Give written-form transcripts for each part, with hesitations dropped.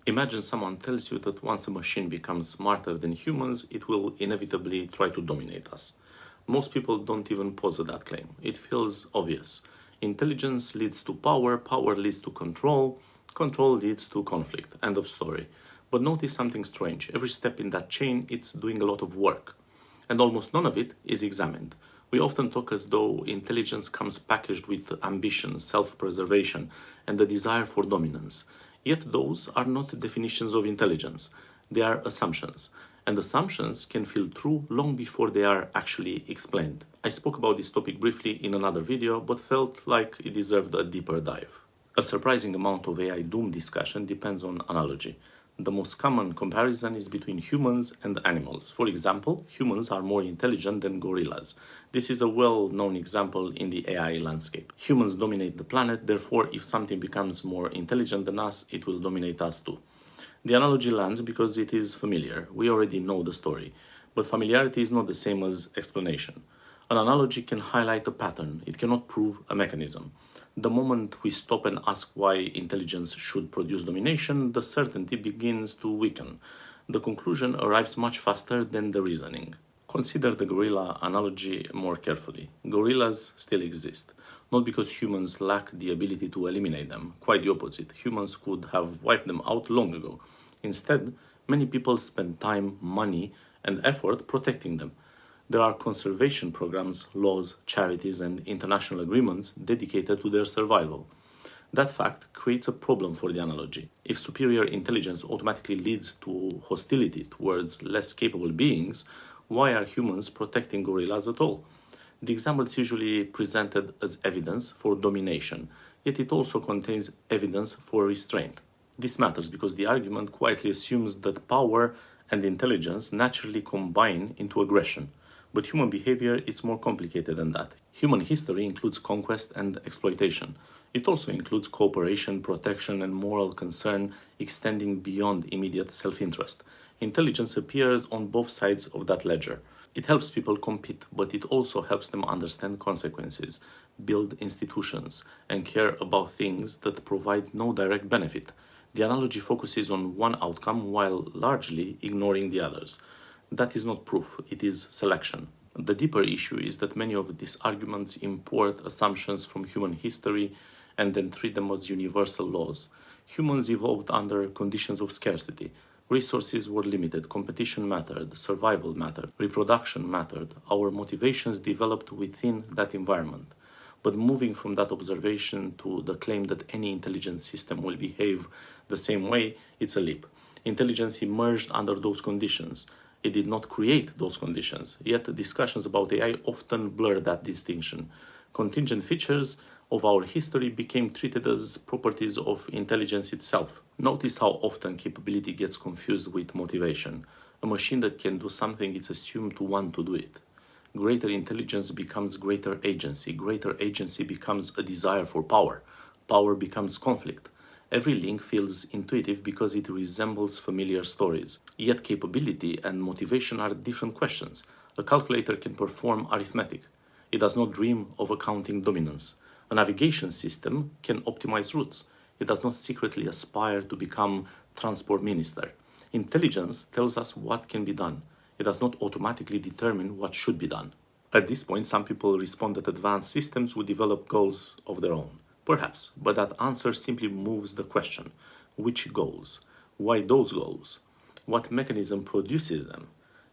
Imagine someone tells you that once a machine becomes smarter than humans, it will inevitably try to dominate us. Most people don't even pose at that claim. It feels obvious. Intelligence leads to power, power leads to control, control leads to conflict. End of story. But notice something strange. Every step in that chain, it's doing a lot of work. And almost none of it is examined. We often talk as though intelligence comes packaged with ambition, self-preservation, and the desire for dominance. Yet those are not definitions of intelligence. They are assumptions. And assumptions can feel true long before they are actually explained. I spoke about this topic briefly in another video, but felt like it deserved a deeper dive. A surprising amount of AI doom discussion depends on analogy. The most common comparison is between humans and animals. For example, humans are more intelligent than gorillas. This is a well-known example in the AI landscape. Humans dominate the planet, therefore, if something becomes more intelligent than us, it will dominate us too. The analogy lands because it is familiar. We already know the story. But familiarity is not the same as explanation. An analogy can highlight a pattern. It cannot prove a mechanism. The moment we stop and ask why intelligence should produce domination, the certainty begins to weaken. The conclusion arrives much faster than the reasoning. Consider the gorilla analogy more carefully. Gorillas still exist, not because humans lack the ability to eliminate them. Quite the opposite. Humans could have wiped them out long ago. Instead, many people spend time, money, and effort protecting them. There are conservation programs, laws, charities, and international agreements dedicated to their survival. That fact creates a problem for the analogy. If superior intelligence automatically leads to hostility towards less capable beings, why are humans protecting gorillas at all? The example is usually presented as evidence for domination, yet it also contains evidence for restraint. This matters because the argument quietly assumes that power and intelligence naturally combine into aggression. But human behavior is more complicated than that. Human history includes conquest and exploitation. It also includes cooperation, protection, and moral concern extending beyond immediate self-interest. Intelligence appears on both sides of that ledger. It helps people compete, but it also helps them understand consequences, build institutions, and care about things that provide no direct benefit. The analogy focuses on one outcome while largely ignoring the others. That is not proof, it is selection. The deeper issue is that many of these arguments import assumptions from human history and then treat them as universal laws. Humans evolved under conditions of scarcity. Resources were limited, competition mattered, survival mattered, reproduction mattered. Our motivations developed within that environment. But moving from that observation to the claim that any intelligent system will behave the same way, it's a leap. Intelligence emerged under those conditions. It did not create those conditions, yet discussions about AI often blur that distinction. Contingent features of our history became treated as properties of intelligence itself. Notice how often capability gets confused with motivation. A machine that can do something is assumed to want to do it. Greater intelligence becomes greater agency. Greater agency becomes a desire for power. Power becomes conflict. Every link feels intuitive because it resembles familiar stories. Yet capability and motivation are different questions. A calculator can perform arithmetic. It does not dream of accounting dominance. A navigation system can optimize routes. It does not secretly aspire to become transport minister. Intelligence tells us what can be done. It does not automatically determine what should be done. At this point, some people respond that advanced systems would develop goals of their own. Perhaps, but that answer simply moves the question. Which goals? Why those goals? What mechanism produces them?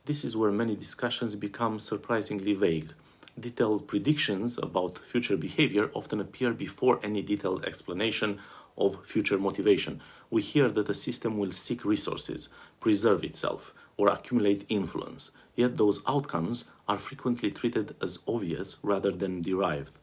This is where many discussions become surprisingly vague. Detailed predictions about future behavior often appear before any detailed explanation of future motivation. We hear that a system will seek resources, preserve itself, or accumulate influence. Yet those outcomes are frequently treated as obvious rather than derived.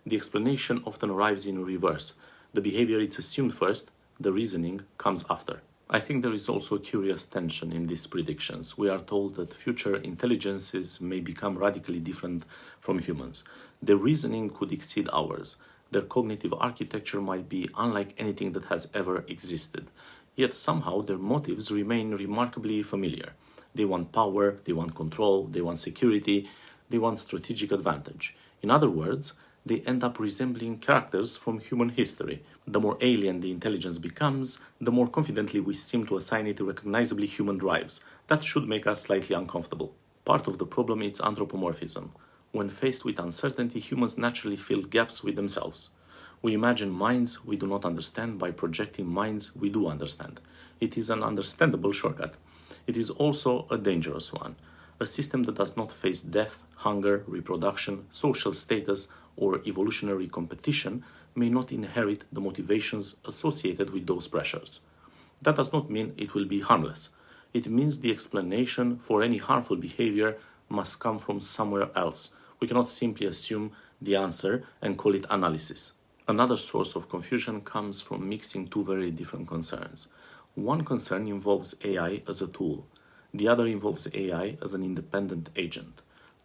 The explanation often arrives in reverse. The behavior is assumed first, the reasoning comes after. I think there is also a curious tension in these predictions. We are told that future intelligences may become radically different from humans. Their reasoning could exceed ours. Their cognitive architecture might be unlike anything that has ever existed. Yet somehow their motives remain remarkably familiar. They want power, they want control, they want security, they want strategic advantage. In other words, they end up resembling characters from human history. The more alien the intelligence becomes, the more confidently we seem to assign it recognizably human drives. That should make us slightly uncomfortable. Part of the problem is anthropomorphism. When faced with uncertainty, humans naturally fill gaps with themselves. We imagine minds we do not understand by projecting minds we do understand. It is an understandable shortcut. It is also a dangerous one. A system that does not face death, hunger, reproduction, social status, or evolutionary competition may not inherit the motivations associated with those pressures. That does not mean it will be harmless. It means the explanation for any harmful behavior must come from somewhere else. We cannot simply assume the answer and call it analysis. Another source of confusion comes from mixing two very different concerns. One concern involves AI as a tool. The other involves AI as an independent agent.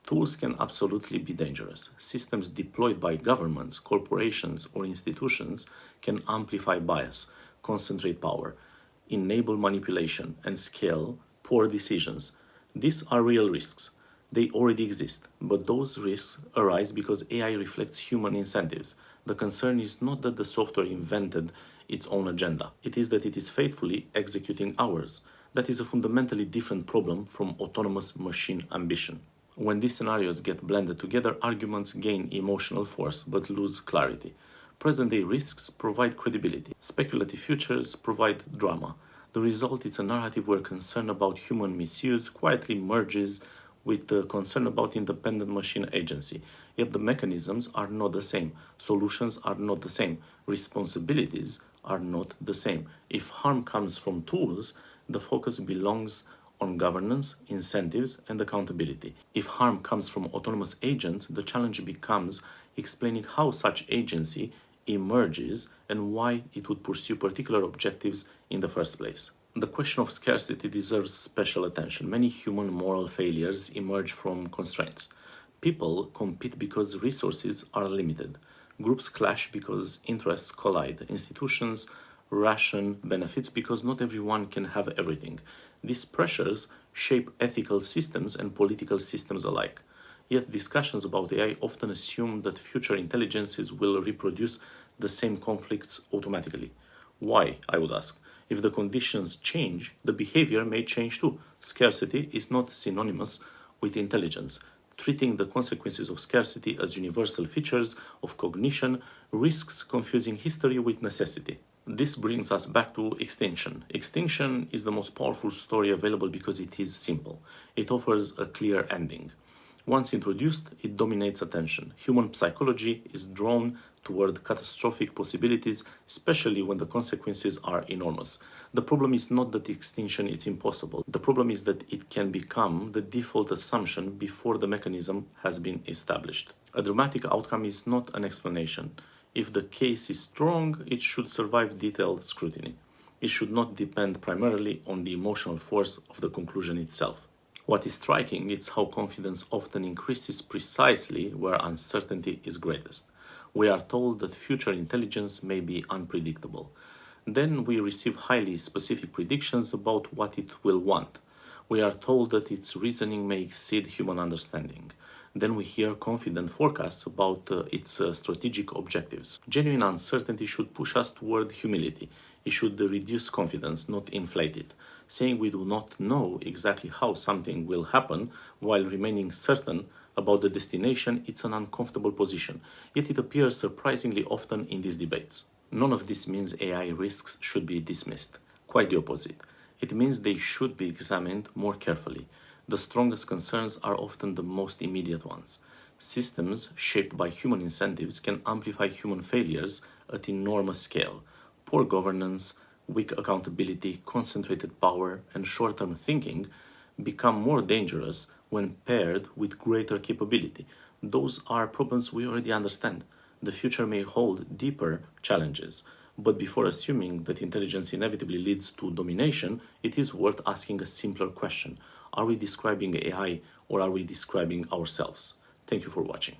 Tools can absolutely be dangerous. Systems deployed by governments, corporations, or institutions can amplify bias, concentrate power, enable manipulation, and scale poor decisions. These are real risks. They already exist, but those risks arise because AI reflects human incentives. The concern is not that the software invented its own agenda. It is that it is faithfully executing ours. That is a fundamentally different problem from autonomous machine ambition. When these scenarios get blended together, arguments gain emotional force but lose clarity. Present-day risks provide credibility. Speculative futures provide drama. The result is a narrative where concern about human misuse quietly merges with the concern about independent machine agency. Yet the mechanisms are not the same. Solutions are not the same. Responsibilities are not the same. If harm comes from tools, the focus belongs on governance, incentives, and accountability. If harm comes from autonomous agents, the challenge becomes explaining how such agency emerges and why it would pursue particular objectives in the first place. The question of scarcity deserves special attention. Many human moral failures emerge from constraints. People compete because resources are limited. Groups clash because interests collide. Institutions ration benefits because not everyone can have everything. These pressures shape ethical systems and political systems alike. Yet discussions about AI often assume that future intelligences will reproduce the same conflicts automatically. Why, I would ask? If the conditions change, the behavior may change too. Scarcity is not synonymous with intelligence. Treating the consequences of scarcity as universal features of cognition risks confusing history with necessity. This brings us back to Extinction. Extinction is the most powerful story available because it is simple. It offers a clear ending. Once introduced, it dominates attention. Human psychology is drawn toward catastrophic possibilities, especially when the consequences are enormous. The problem is not that extinction is impossible. The problem is that it can become the default assumption before the mechanism has been established. A dramatic outcome is not an explanation. If the case is strong, it should survive detailed scrutiny. It should not depend primarily on the emotional force of the conclusion itself. What is striking is how confidence often increases precisely where uncertainty is greatest. We are told that future intelligence may be unpredictable. Then we receive highly specific predictions about what it will want. We are told that its reasoning may exceed human understanding. Then we hear confident forecasts about its strategic objectives. Genuine uncertainty should push us toward humility. It should reduce confidence, not inflate it. Saying we do not know exactly how something will happen while remaining certain about the destination, it's an uncomfortable position. Yet it appears surprisingly often in these debates. None of this means AI risks should be dismissed. Quite the opposite. It means they should be examined more carefully. The strongest concerns are often the most immediate ones. Systems shaped by human incentives can amplify human failures at enormous scale. Poor governance, weak accountability, concentrated power, and short-term thinking become more dangerous when paired with greater capability. Those are problems we already understand. The future may hold deeper challenges. But before assuming that intelligence inevitably leads to domination, it is worth asking a simpler question. Are we describing AI or are we describing ourselves? Thank you for watching.